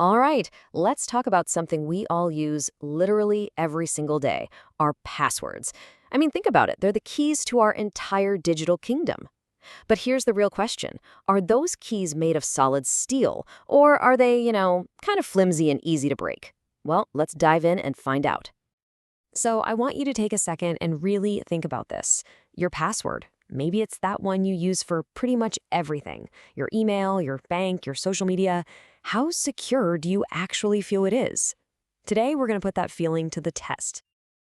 All right, let's talk about something we all use literally every single day, our passwords. I mean, think about it. They're the keys to our entire digital kingdom. But here's the real question. Are those keys made of solid steel, or are they, kind of flimsy and easy to break? Well, let's dive in and find out. So I want you to take a second and really think about this. Your password. Maybe it's that one you use for pretty much everything. Your email, your bank, your social media. How secure do you actually feel it is? Today, we're going to put that feeling to the test.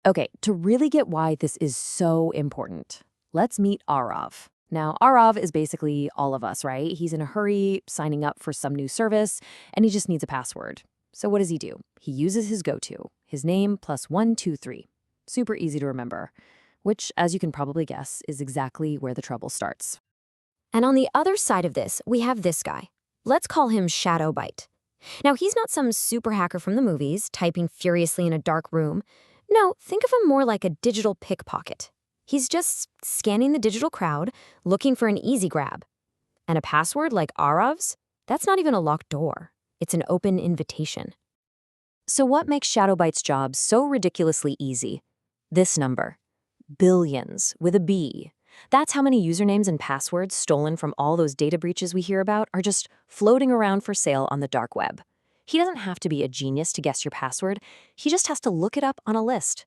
Okay, to really get why this is so important, let's meet Arav. Now, Arav is basically all of us, right? He's in a hurry, signing up for some new service, and he just needs a password. So what does he do? He uses his go-to, his name plus 123. Super easy to remember, which, as you can probably guess, is exactly where the trouble starts. And on the other side of this, we have this guy. Let's call him Shadowbite. Now, he's not some super hacker from the movies, typing furiously in a dark room. No, think of him more like a digital pickpocket. He's just scanning the digital crowd, looking for an easy grab. And a password like Arav's? That's not even a locked door. It's an open invitation. So what makes Shadowbite's job so ridiculously easy? This number. Billions, with a B. That's how many usernames and passwords stolen from all those data breaches we hear about are just floating around for sale on the dark web. He doesn't have to be a genius to guess your password. He just has to look it up on a list.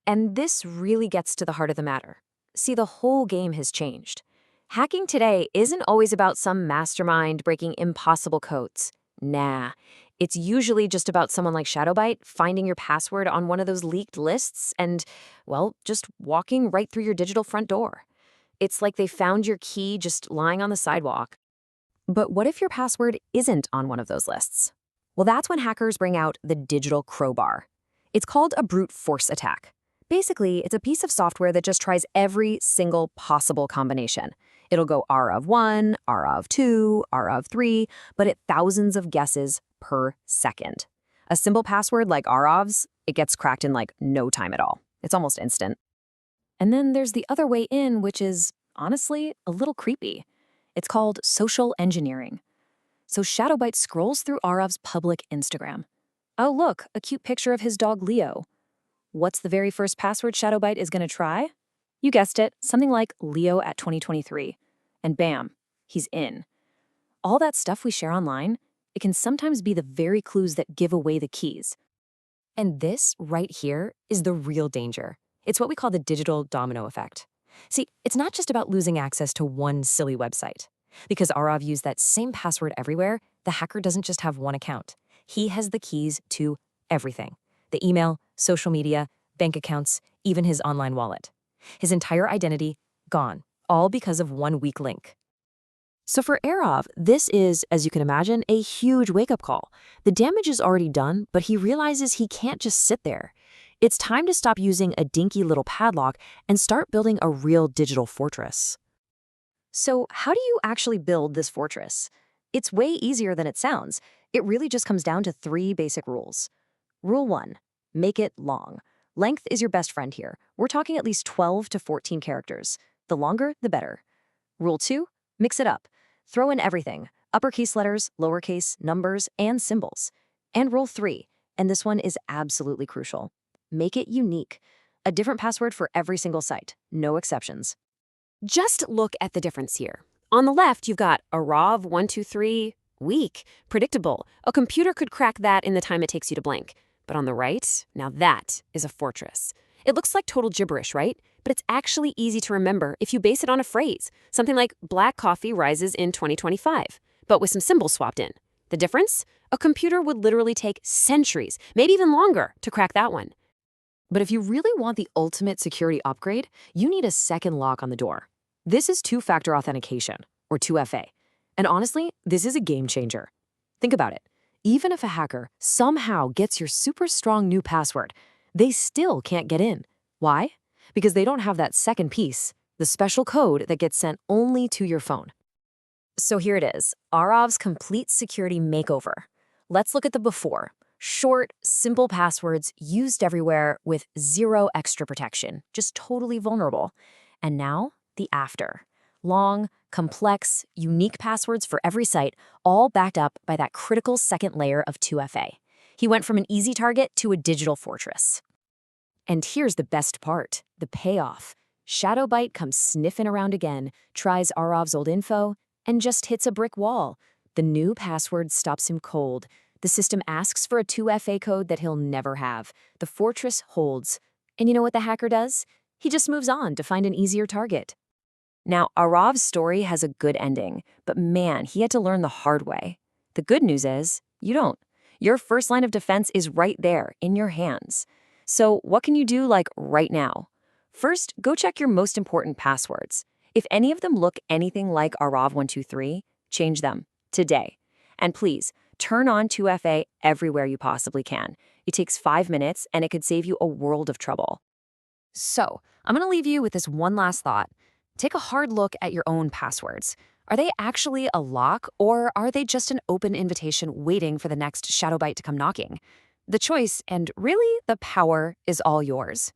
And this really gets to the heart of the matter. See, the whole game has changed. Hacking today isn't always about some mastermind breaking impossible codes. Nah, it's usually just about someone like Shadowbite finding your password on one of those leaked lists and, well, just walking right through your digital front door. It's like they found your key just lying on the sidewalk. But what if your password isn't on one of those lists? Well, that's when hackers bring out the digital crowbar. It's called a brute force attack. Basically, it's a piece of software that just tries every single possible combination. It'll go R of 1, R of 2, R of 3, but at thousands of guesses per second. A simple password like Arav's, it gets cracked in like no time at all. It's almost instant. And then there's the other way in, which is, honestly, a little creepy. It's called social engineering. So Shadowbite scrolls through Arav's public Instagram. Oh, look, a cute picture of his dog Leo. What's the very first password Shadowbite is going to try? You guessed it, something like Leo at 2023. And bam, he's in. All that stuff we share online, it can sometimes be the very clues that give away the keys. And this right here is the real danger. It's what we call the digital domino effect. See, it's not just about losing access to one silly website. Because Arav used that same password everywhere, the hacker doesn't just have one account. He has the keys to everything. The email, social media, bank accounts, even his online wallet. His entire identity, gone, all because of one weak link. So for Arav, this is, as you can imagine, a huge wake-up call. The damage is already done, but he realizes he can't just sit there. It's time to stop using a dinky little padlock and start building a real digital fortress. So how do you actually build this fortress? It's way easier than it sounds. It really just comes down to 3 basic rules. Rule 1, make it long. Length is your best friend here. We're talking at least 12 to 14 characters. The longer, the better. Rule 2, mix it up. Throw in everything, uppercase letters, lowercase, numbers, and symbols. And rule 3, and this one is absolutely crucial. Make it unique. A different password for every single site, no exceptions. Just look at the difference here. On the left, you've got Arav123, weak, predictable. A computer could crack that in the time it takes you to blink. But on the right, now that is a fortress. It looks like total gibberish, right? But it's actually easy to remember if you base it on a phrase. Something like black coffee rises in 2025, but with some symbols swapped in. The difference? A computer would literally take centuries, maybe even longer, to crack that one. But if you really want the ultimate security upgrade, you need a second lock on the door. This is two-factor authentication, or 2FA. And honestly, this is a game changer. Think about it. Even if a hacker somehow gets your super strong new password, they still can't get in. Why? Because they don't have that second piece, the special code that gets sent only to your phone. So here it is, Arav's complete security makeover. Let's look at the before. Short, simple passwords used everywhere with zero extra protection, just totally vulnerable. And now, the after. Long, complex, unique passwords for every site, all backed up by that critical second layer of 2FA. He went from an easy target to a digital fortress. And here's the best part, the payoff. Shadowbyte comes sniffing around again, tries Arav's old info, and just hits a brick wall. The new password stops him cold. The system asks for a 2FA code that he'll never have. The fortress holds. And you know what the hacker does? He just moves on to find an easier target. Now, Arav's story has a good ending, but man, he had to learn the hard way. The good news is, you don't. Your first line of defense is right there, in your hands. So what can you do, like, right now? First, go check your most important passwords. If any of them look anything like Arav123, change them today. And please, turn on 2FA everywhere you possibly can. It takes 5 minutes, and it could save you a world of trouble. So, I'm going to leave you with this one last thought. Take a hard look at your own passwords. Are they actually a lock, or are they just an open invitation waiting for the next Shadowbyte to come knocking? The choice, and really the power, is all yours.